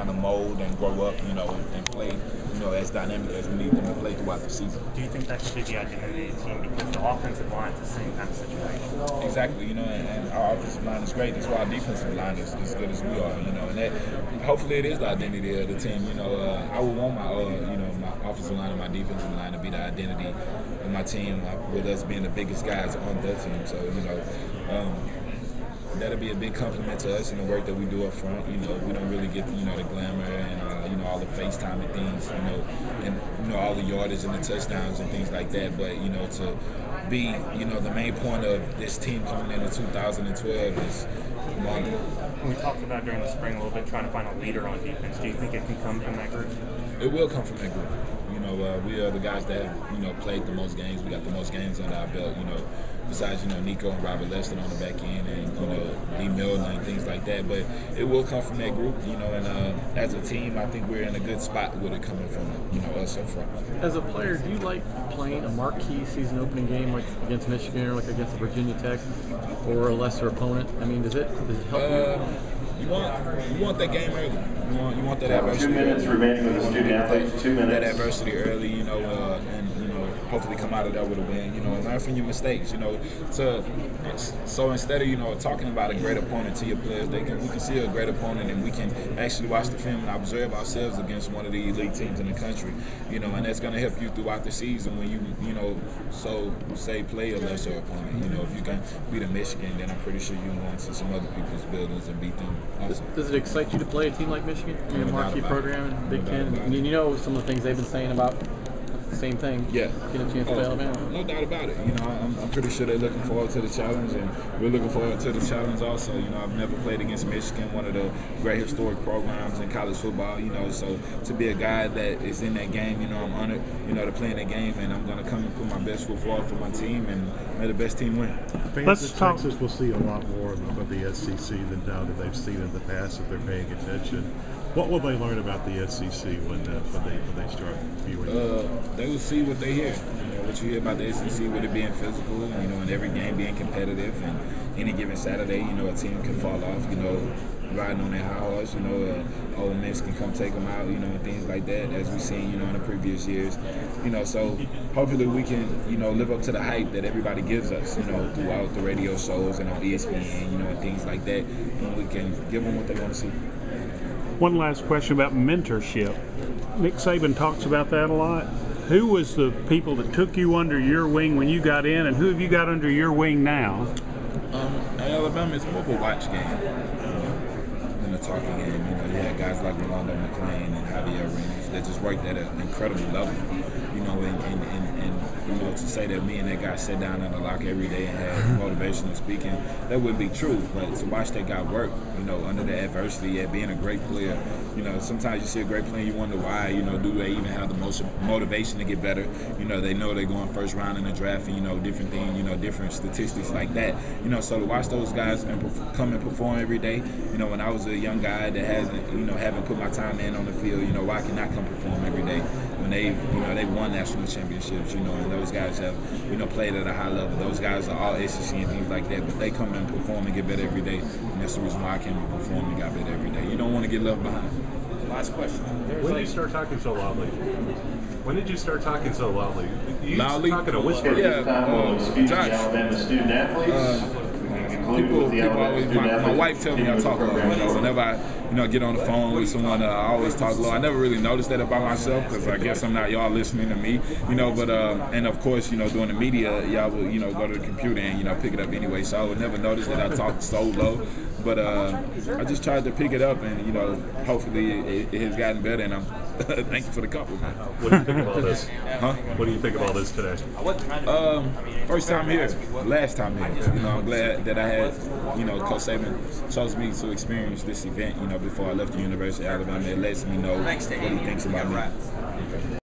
to mold and grow up, and play, as dynamic as we need them to play throughout the season. Do you think that could be the identity of the team because the offensive line is the same kind of situation? Exactly, and our offensive line is great. That's why our defensive line is as good as we are, and that hopefully it is the identity of the team. I would want my my offensive line and my defensive line to be the identity of my team, with us being the biggest guys on the team. So that'll be a big compliment to us and the work that we do up front. We don't really get the glamour and all the FaceTime and things, and all the yardage and the touchdowns and things like that. But to be the main point of this team coming into 2012 is wonderful. We talked about during the spring a little bit trying to find a leader on defense. Do you think it can come from that group? It will come from that group. We are the guys that have played the most games. We got the most games under our belt. Besides Nico and Robert Lester on the back end, and D. Milner and things like that. But it will come from that group. And as a team, I think we're in a good spot with it coming from us up front. As a player, do you like playing a marquee season opening game like against Michigan or like against Virginia Tech or a lesser opponent? I mean, does it help you? You want that game early. You want that adversity. 2 minutes remaining with the student athletes. 2 minutes. That adversity early, and hopefully come out of that with a win. And learn from your mistakes. So instead of talking about a great opponent to your players, we can see a great opponent, and we can actually watch the film and observe ourselves against one of the elite teams in the country. And that's going to help you throughout the season when you play a lesser opponent. If you can beat a Michigan, then I'm pretty sure you can go into some other people's buildings and beat them also. Does it excite you to play a team like Michigan? A marquee program in Big Ten. I mean, some of the things they've been saying about the same thing. Yeah. Get a chance to play Alabama. No doubt about it. I'm pretty sure they're looking forward to the challenge, and we're looking forward to the challenge also. I've never played against Michigan, one of the great historic programs in college football. So to be a guy that is in that game, I'm honored, to play in that game, and I'm going to come and put my best foot forward for my team, and may the best team win. Fans in Texas will see a lot more of the SEC than now that they've seen in the past if they're paying attention. What will they learn about the SEC when they start viewing it? They will see what they hear. What you hear about the SEC, with it being physical, and every game being competitive, and any given Saturday, a team can fall off, riding on their high horse, Ole Miss can come take them out, and things like that, as we've seen, in the previous years. So hopefully we can, live up to the hype that everybody gives us, throughout the radio shows and on ESPN, and things like that, and we can give them what they want to see. One last question about mentorship. Nick Saban talks about that a lot. Who was the people that took you under your wing when you got in, and who have you got under your wing now? At Alabama, it's more of a watch game than a talking game. You had guys like Rolando McClain and Javier Arenas that just worked at an incredible level. And to say that me and that guy sat down in the locker every day and had motivational speaking, that wouldn't be true. But to watch that guy work, under the adversity, at being a great player, sometimes you see a great player and you wonder why, do they even have the motivation to get better? They know they're going first round in the draft and, different things, different statistics like that. So to watch those guys come and perform every day, when I was a young guy that haven't put my time in on the field, why can I come perform every day? When they won national championships, and those guys have, played at a high level. Those guys are all SEC and things like that, but they come and perform and get better every day. And that's the reason why I came and perform and got better every day. You don't want to get left behind. Last question. When did you start talking so loudly? When did you start talking so loudly? You loudly? used to talk in a whisper. Josh. People always, my wife tells me I talk low. Whenever I get on the phone with someone, I always talk low. I never really noticed that about myself because I guess I'm not y'all listening to me, But and of course, doing the media, y'all will go to the computer and pick it up anyway. So I would never notice that I talk so low. But I just tried to pick it up, and hopefully it has gotten better. And I'm thank you for the compliment. What do you think about this? Huh? What do you think about this today? First time here, last time here. I'm glad that I had, Coach Saban chose me to experience this event, before I left the University of Alabama. It lets me know what he thinks about me.